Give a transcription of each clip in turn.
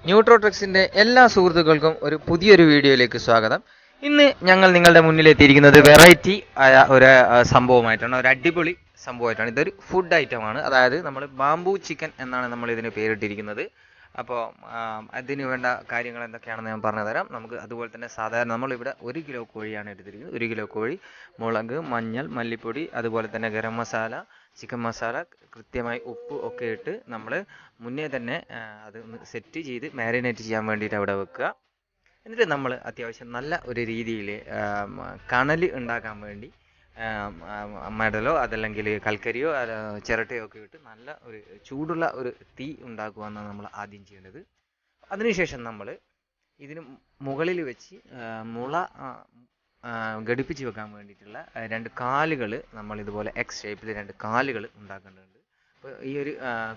ന്യൂട്രോട്രിക്സിന്റെ എല്ലാ സുഹൃത്തുക്കൾക്കും ഒരു പുതിയൊരു വീഡിയോയിലേക്ക് സ്വാഗതം. ഇന്ന് ഞങ്ങൾ നിങ്ങളുടെ മുന്നിൽ എത്തിയിരിക്കുന്നത് വെറൈറ്റി ആയ ഒരു സംഭവമായിട്ടാണ്, ഒരു അടിപൊളി സംഭവമായിട്ടാണ്. ഇതൊരു ഫുഡ് ഐറ്റമാണ്. അതായത് നമ്മൾ ബാംബൂ ചിക്കൻ എന്നാണ് നമ്മൾ ഇതിന് പേരിട്ടിരിക്കുന്നത്. അപ്പോൾ അതിന് വേണ്ട കാര്യങ്ങൾ എന്തൊക്കെയാണെന്ന് ഞാൻ പറഞ്ഞു തരാം. നമുക്ക് അതുപോലെ തന്നെ സാധാരണ നമ്മളിവിടെ 1 കിലോ കോഴിയാണ് എടുത്തിരിക്കുന്നത്. 1 കിലോ കോഴി, മുളക്, മഞ്ഞൾ, മല്ലിപ്പൊടി, അതുപോലെ തന്നെ ഗരം മസാല, ചിക്കൻ മസാല, കൃത്യമായി ഉപ്പ് ഒക്കെ ഇട്ട് നമ്മൾ മുന്നേ തന്നെ അത് ഒന്ന് സെറ്റ് ചെയ്ത് മാരിനേറ്റ് ചെയ്യാൻ വേണ്ടിയിട്ട് അവിടെ വെക്കുക. എന്നിട്ട് നമ്മൾ അത്യാവശ്യം നല്ല ഒരു രീതിയിൽ കണൽ ഉണ്ടാക്കാൻ വേണ്ടി മടലോ അതല്ലെങ്കിൽ കൽക്കരിയോ ചിരട്ടയോ ഒക്കെ ഇട്ട് നല്ല ഒരു ചൂടുള്ള ഒരു തീ ഉണ്ടാക്കുക എന്നാണ് നമ്മൾ ആദ്യം ചെയ്യേണ്ടത്. അതിനുശേഷം നമ്മൾ ഇതിന് മുകളിൽ വെച്ച് മുള ഘടിപ്പിച്ച് വെക്കാൻ വേണ്ടിയിട്ടുള്ള 2 കാലുകൾ നമ്മൾ ഇതുപോലെ എക്സ് ഷേപ്പിൽ 2 കാലുകൾ ഉണ്ടാക്കേണ്ടതുണ്ട്. അപ്പോൾ ഈ ഒരു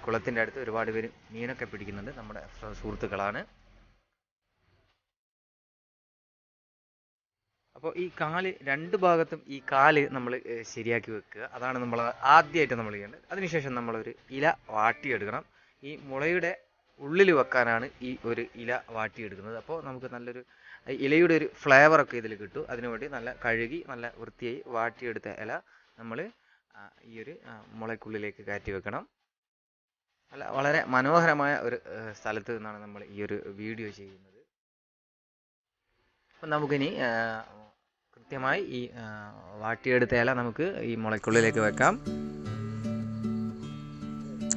കുളത്തിൻ്റെ അടുത്ത് ഒരുപാട് പേര് മീനൊക്കെ പിടിക്കുന്നുണ്ട്, നമ്മുടെ സുഹൃത്തുക്കളാണ്. അപ്പോൾ ഈ കാല് 2 ഭാഗത്തും ഈ കാല് നമ്മൾ ശരിയാക്കി വെക്കുക. അതാണ് നമ്മൾ ആദ്യമായിട്ട് നമ്മൾ ചെയ്യേണ്ടത്. അതിനുശേഷം നമ്മളൊരു ഇല വാട്ടിയെടുക്കണം. ഈ മുളയുടെ ഉള്ളിൽ വെക്കാനാണ് ഈ ഒരു ഇല വാട്ടിയെടുക്കുന്നത്. അപ്പോൾ നമുക്ക് നല്ലൊരു ഇലയുടെ ഒരു ഫ്ലേവറൊക്കെ ഇതിൽ കിട്ടും. അതിനുവേണ്ടി നല്ല കഴുകി നല്ല വൃത്തിയായി വാട്ടിയെടുത്ത ഇല നമ്മൾ ഈ ഒരു മുളയ്ക്കുള്ളിലേക്ക് കയറ്റി വെക്കണം. വളരെ മനോഹരമായ ഒരു സ്ഥലത്ത് നിന്നാണ് നമ്മൾ ഈ ഒരു വീഡിയോ ചെയ്യുന്നത്. അപ്പം നമുക്കിനി കൃത്യമായി ഈ വാട്ടിയെടുത്ത ഇല നമുക്ക് ഈ മുളയ്ക്കുള്ളിലേക്ക് വെക്കാം.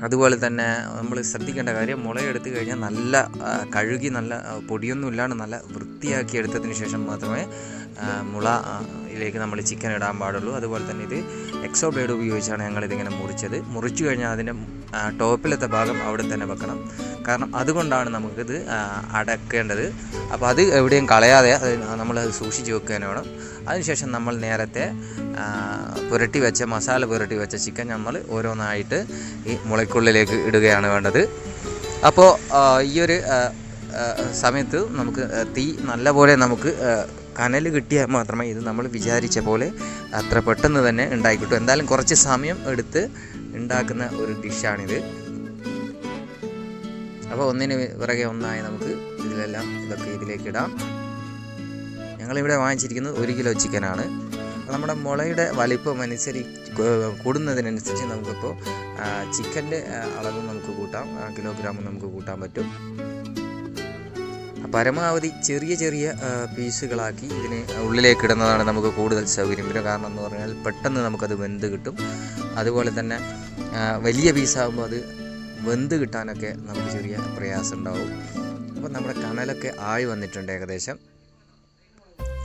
അതുപോലെ തന്നെ നമ്മൾ ശ്രദ്ധിക്കേണ്ട കാര്യം, മുളയെടുത്ത് കഴിഞ്ഞാൽ നല്ല കഴുകി നല്ല പൊടിയൊന്നും ഇല്ലാണ്ട് നല്ല വൃത്തിയാക്കി എടുത്തതിന് ശേഷം മാത്രമേ മുളയിലേക്ക് നമ്മൾ ചിക്കൻ ഇടാൻ പാടുള്ളൂ. അതുപോലെ തന്നെ ഇത് എക്സോ ബ്ലേഡ് ഉപയോഗിച്ചാണ് ഞങ്ങളിതിങ്ങനെ മുറിച്ചത്. മുറിച്ചു കഴിഞ്ഞാൽ അതിൻ്റെ ടോപ്പിലത്തെ ഭാഗം അവിടെ തന്നെ വെക്കണം. കാരണം അതുകൊണ്ടാണ് നമുക്കിത് അടക്കേണ്ടത്. അപ്പോൾ അത് എവിടെയും കളയാതെ നമ്മൾ സൂക്ഷിച്ച് വെക്കാൻ വേണം. അതിനുശേഷം നമ്മൾ നേരത്തെ മസാല പുരട്ടി വെച്ച ചിക്കൻ നമ്മൾ ഓരോന്നായിട്ട് ഈ മുളയ്ക്കുള്ളിലേക്ക് ഇടുകയാണ് വേണ്ടത്. അപ്പോൾ ഈ ഒരു സമയത്ത് നമുക്ക് തീ നല്ലപോലെ നമുക്ക് കനൽ കിട്ടിയാൽ മാത്രമേ ഇത് നമ്മൾ വിചാരിച്ച പോലെ അത്ര പെട്ടെന്ന് തന്നെ ഉണ്ടായിക്കിട്ടും. എന്തായാലും കുറച്ച് സമയം എടുത്ത് ഉണ്ടാക്കുന്ന ഒരു ഡിഷാണിത്. അപ്പോൾ ഒന്നിന് പിറകെ ഒന്നായി നമുക്ക് ഇതൊക്കെ ഇതിലേക്ക് ഇടാം. ഞങ്ങളിവിടെ വാങ്ങിച്ചിരിക്കുന്നത് 1 കിലോ ചിക്കനാണ്. നമ്മുടെ മുളയുടെ വലിപ്പം കൂടുന്നതിനനുസരിച്ച് നമുക്കിപ്പോൾ ചിക്കൻ്റെ അളവ് നമുക്ക് കൂട്ടാം, കിലോഗ്രാം നമുക്ക് കൂട്ടാൻ പറ്റും. പരമാവധി ചെറിയ ചെറിയ പീസുകളാക്കി ഇതിന് ഉള്ളിലേക്ക് ഇടുന്നതാണ് നമുക്ക് കൂടുതൽ സൗകര്യം വരും. കാരണം എന്ന് പറഞ്ഞാൽ പെട്ടെന്ന് നമുക്കത് വെന്ത് കിട്ടും. അതുപോലെ തന്നെ വലിയ പീസാകുമ്പോൾ അത് വെന്ത് കിട്ടാനൊക്കെ നമുക്ക് ചെറിയ പ്രയാസം ഉണ്ടാവും. അപ്പോൾ നമ്മുടെ കനലൊക്കെ ആയി വന്നിട്ടുണ്ട് ഏകദേശം.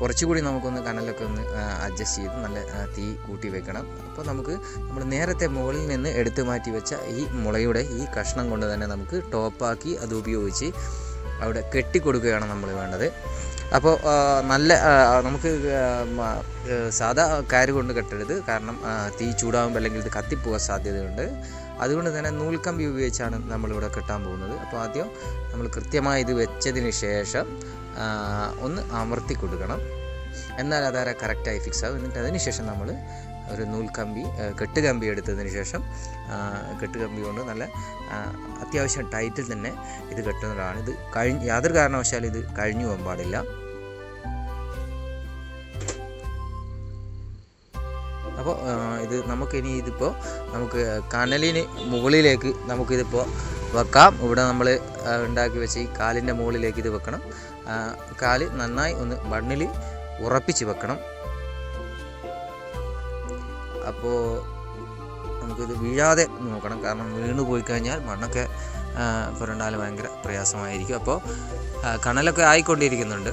കുറച്ചുകൂടി നമുക്കൊന്ന് കനലൊക്കെ ഒന്ന് അഡ്ജസ്റ്റ് ചെയ്ത് നല്ല തീ കൂട്ടി വെക്കണം. അപ്പോൾ നമ്മൾ നേരത്തെ മുകളിൽ നിന്ന് എടുത്തു മാറ്റി വെച്ച ഈ മുളയുടെ ഈ കഷ്ണം കൊണ്ട് തന്നെ നമുക്ക് ടോപ്പാക്കി അത് ഉപയോഗിച്ച് അവിടെ കെട്ടിക്കൊടുക്കുകയാണ് നമ്മൾ വേണ്ടത്. അപ്പോൾ നല്ല നമുക്ക് സാധാ കയറ് കൊണ്ട് കെട്ടരുത്. കാരണം തീ ചൂടാകുമ്പോൾ അല്ലെങ്കിൽ ഇത് കത്തിപ്പോകാൻ സാധ്യതയുണ്ട്. അതുകൊണ്ട് തന്നെ നൂൽക്കമ്പി ഉപയോഗിച്ചാണ് നമ്മളിവിടെ കെട്ടാൻ പോകുന്നത്. അപ്പോൾ ആദ്യം നമ്മൾ കൃത്യമായി ഇത് വെച്ചതിന് ശേഷം ഒന്ന് അമർത്തി കൊടുക്കണം. എന്നാൽ അതാരെ കറക്റ്റായി ഫിക്സ് ആകും. എന്നിട്ട് അതിന് ശേഷം നമ്മൾ ഒരു കെട്ടുകമ്പി എടുത്തതിന് ശേഷം കെട്ടുകമ്പി കൊണ്ട് നല്ല അത്യാവശ്യം ടൈറ്റിൽ തന്നെ ഇത് കെട്ടുന്നതാണ്. ഇത് യാതൊരു കാരണവശാലും ഇത് കഴിഞ്ഞു പോകാൻ പാടില്ല. അപ്പോൾ നമുക്കിനി ഇതിപ്പോൾ നമുക്ക് കനലിന് മുകളിലേക്ക് നമുക്കിതിപ്പോൾ വെക്കാം. ഇവിടെ നമ്മൾ ഉണ്ടാക്കി വെച്ച് ഈ കാലിൻ്റെ മുകളിലേക്ക് ഇത് വെക്കണം. കാല് നന്നായി ഒന്ന് മണ്ണിൽ ഉറപ്പിച്ച് വെക്കണം. അപ്പോൾ നമുക്കിത് വീഴാതെ നോക്കണം. കാരണം വീണ് പോയി കഴിഞ്ഞാൽ മണ്ണൊക്കെ പുരണ്ടാൽ ഭയങ്കര പ്രയാസമായിരിക്കും. അപ്പോൾ കനലൊക്കെ ആയിക്കൊണ്ടിരിക്കുന്നുണ്ട്.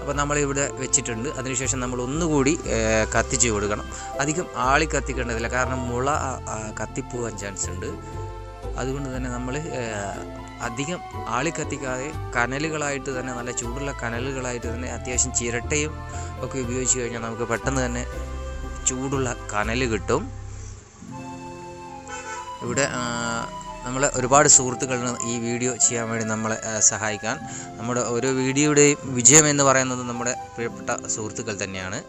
അപ്പോൾ നമ്മളിവിടെ വെച്ചിട്ടുണ്ട്. അതിനുശേഷം നമ്മൾ ഒന്നുകൂടി കത്തിച്ച് കൊടുക്കണം. അധികം ആളി കത്തിക്കേണ്ടതില്ല, കാരണം മുള കത്തിപ്പോകാൻ ചാൻസ് ഉണ്ട്. അതുകൊണ്ട് തന്നെ നമ്മൾ അധികം ആളി കത്തിക്കാതെ കനലുകളായിട്ട് തന്നെ, നല്ല ചൂടുള്ള കനലുകളായിട്ട് തന്നെ, അത്യാവശ്യം ചിരട്ടയും ഒക്കെ ഉപയോഗിച്ച് കഴിഞ്ഞാൽ നമുക്ക് പെട്ടെന്ന് തന്നെ ചൂടുള്ള കനൽ കിട്ടും. ഇവിടെ നമ്മളെ ഒരുപാട് സുഹൃത്തുക്കളാണ് ഈ വീഡിയോ ചെയ്യാൻ വേണ്ടി നമ്മളെ സഹായിക്കാൻ. നമ്മുടെ ഓരോ വീഡിയോയുടെയും വിജയം എന്ന് പറയുന്നത് നമ്മുടെ പ്രിയപ്പെട്ട സുഹൃത്തുക്കൾ തന്നെയാണ്.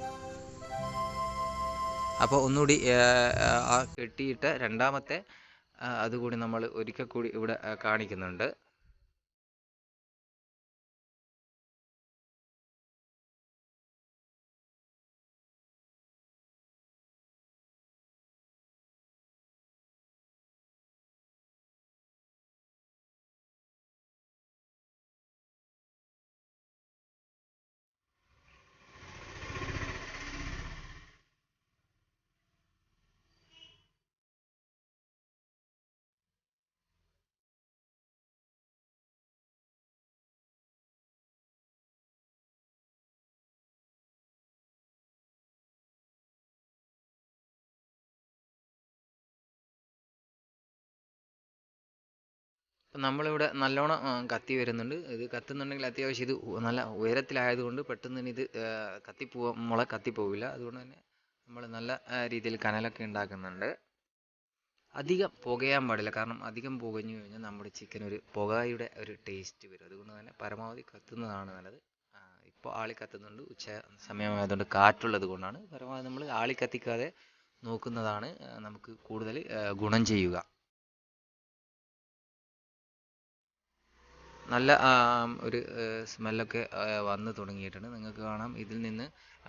അപ്പോൾ ഒന്നുകൂടി കെട്ടിയിട്ട രണ്ടാമത്തെ അതുകൂടി നമ്മൾ ഒരിക്കൽ കൂടി ഇവിടെ കാണിക്കുന്നുണ്ട്. നമ്മളിവിടെ നല്ലോണം കത്തി വരുന്നുണ്ട്. ഇത് കത്തുന്നുണ്ടെങ്കിൽ അത്യാവശ്യം ഇത് നല്ല ഉയരത്തിലായതുകൊണ്ട് പെട്ടെന്ന് തന്നെ ഇത് മുള കത്തിപ്പോവില്ല. അതുകൊണ്ട് തന്നെ നമ്മൾ നല്ല രീതിയിൽ കനലൊക്കെ ഉണ്ടാക്കുന്നുണ്ട്. അധികം പുകയാൻ പാടില്ല, കാരണം അധികം പുകഞ്ഞു കഴിഞ്ഞാൽ നമ്മുടെ ചിക്കൻ ഒരു പുകയുടെ ഒരു ടേസ്റ്റ് വരും. അതുകൊണ്ട് തന്നെ പരമാവധി കത്തുന്നതാണ് നല്ലത്. ഇപ്പോൾ ആളി കത്തുന്നുണ്ട്, ഉച്ച സമയമായതുകൊണ്ട് കാറ്റുള്ളത് കൊണ്ടാണ്. പരമാവധി നമ്മൾ ആളി കത്തിക്കാതെ നോക്കുന്നതാണ് നമുക്ക് കൂടുതൽ ഗുണം ചെയ്യുക. നല്ല ഒരു സ്മെല്ലൊക്കെ വന്ന് തുടങ്ങിയിട്ടുണ്ട്. നിങ്ങൾക്ക് കാണാം ഇതിൽ നിന്ന്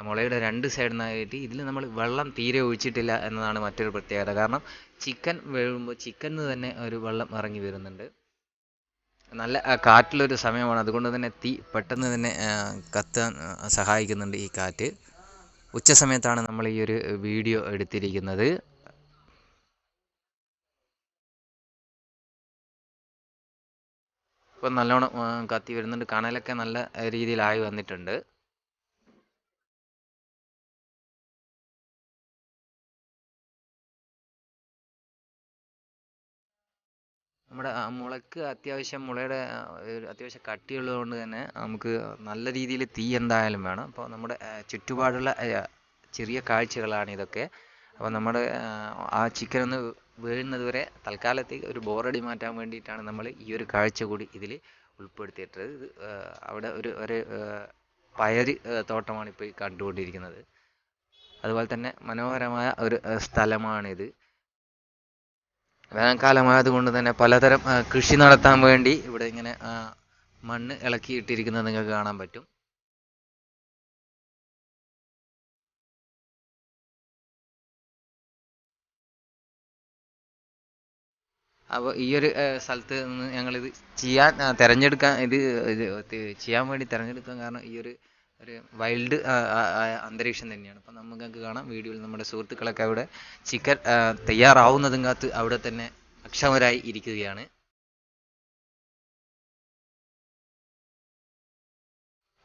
മുളയുടെ രണ്ട് സൈഡിനായിട്ട് ഇതിൽ നമ്മൾ വെള്ളം തീരെ ഒഴിച്ചിട്ടില്ല എന്നതാണ് മറ്റൊരു പ്രത്യേകത. കാരണം ചിക്കൻ വേവുമ്പോൾ ചിക്കനിൽ തന്നെ ഒരു വെള്ളം ഇറങ്ങി വരുന്നുണ്ട്. നല്ല കാറ്റുള്ളൊരു സമയമാണ്, അതുകൊണ്ട് തന്നെ തീ പെട്ടെന്ന് തന്നെ കത്താൻ സഹായിക്കുന്നുണ്ട് ഈ കാറ്റ്. ഉച്ച സമയത്താണ് നമ്മൾ ഈ ഒരു വീഡിയോ എടുത്തിരിക്കുന്നത്. ഇപ്പം നല്ലോണം കത്തി വരുന്നുണ്ട്, കനലൊക്കെ നല്ല രീതിയിലായി വന്നിട്ടുണ്ട്. നമ്മുടെ മുളയ്ക്ക് മുളയുടെ അത്യാവശ്യം കട്ടിയുള്ളത് കൊണ്ട് തന്നെ നമുക്ക് നല്ല രീതിയിൽ തീ എന്തായാലും വേണം. അപ്പോൾ നമ്മുടെ ചുറ്റുപാടുള്ള ചെറിയ കാഴ്ചകളാണ് ഇതൊക്കെ. അപ്പോൾ നമ്മുടെ ആ ചിക്കൻ ഒന്ന് വീഴുന്നത് വരെ തൽക്കാലത്തേക്ക് ഒരു ബോറടി മാറ്റാൻ വേണ്ടിയിട്ടാണ് നമ്മൾ ഈ ഒരു കാഴ്ച കൂടി ഇതിൽ ഉൾപ്പെടുത്തിയിട്ടത്. ഇത് അവിടെ ഒരു പയർ തോട്ടമാണ് ഇപ്പോൾ കണ്ടുകൊണ്ടിരിക്കുന്നത്. അതുപോലെ തന്നെ മനോഹരമായ ഒരു സ്ഥലമാണിത്. വേനൽക്കാലമായതുകൊണ്ട് തന്നെ പലതരം കൃഷി നടത്താൻ വേണ്ടി ഇവിടെ ഇങ്ങനെ മണ്ണ് ഇളക്കിയിട്ടിരിക്കുന്നത് നിങ്ങൾക്ക് കാണാൻ പറ്റും. അപ്പോൾ ഈ ഒരു സ്ഥലത്ത് നിന്ന് ഞങ്ങളിത് ചെയ്യാൻ വേണ്ടി തിരഞ്ഞെടുക്കാൻ കാരണം ഈ ഒരു വൈൽഡ് അന്തരീക്ഷം തന്നെയാണ്. അപ്പം നമുക്ക് കാണാം വീഡിയോയിൽ നമ്മുടെ സുഹൃത്തുക്കളൊക്കെ അവിടെ ചിക്കൻ തയ്യാറാവുന്നതും കാത്ത് അവിടെ തന്നെ അക്ഷമരായി ഇരിക്കുകയാണ്.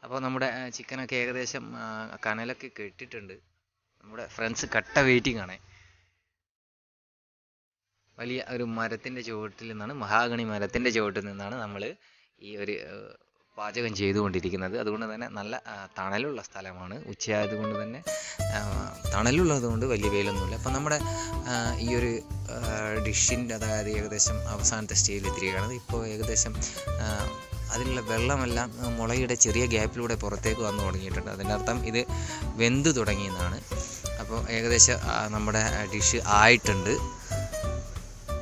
അപ്പോൾ നമ്മുടെ ചിക്കനൊക്കെ ഏകദേശം കനലൊക്കെ കെട്ടിട്ടുണ്ട്. നമ്മുടെ ഫ്രണ്ട്സ് കട്ട വെയിറ്റിംഗ് ആണ്. വലിയ ഒരു മരത്തിൻ്റെ ചുവട്ടിൽ നിന്നാണ്, മഹാഗണി മരത്തിൻ്റെ ചുവട്ടിൽ നിന്നാണ് നമ്മൾ ഈ ഒരു പാചകം ചെയ്തുകൊണ്ടിരിക്കുന്നത്. അതുകൊണ്ട് തന്നെ നല്ല തണലുള്ള സ്ഥലമാണ്. ഉച്ചയായതുകൊണ്ട് തന്നെ തണലുള്ളത് കൊണ്ട് വലിയ വെയിലൊന്നുമില്ല. അപ്പം നമ്മുടെ ഈ ഒരു ഡിഷിൻ്റെ അതായത് ഏകദേശം അവസാനത്തെ സ്റ്റേജിലെത്തിയിരിക്കുകയാണ്. ഇപ്പോൾ ഏകദേശം അതിലുള്ള വെള്ളമെല്ലാം മുളയുടെ ചെറിയ ഗ്യാപ്പിലൂടെ പുറത്തേക്ക് വന്നു തുടങ്ങിയിട്ടുണ്ട്. അതിൻ്റെ അർത്ഥം ഇത് വെന്ത് തുടങ്ങിയെന്നാണ്. അപ്പോൾ ഏകദേശം നമ്മുടെ ഡിഷ് ആയിട്ടുണ്ട്.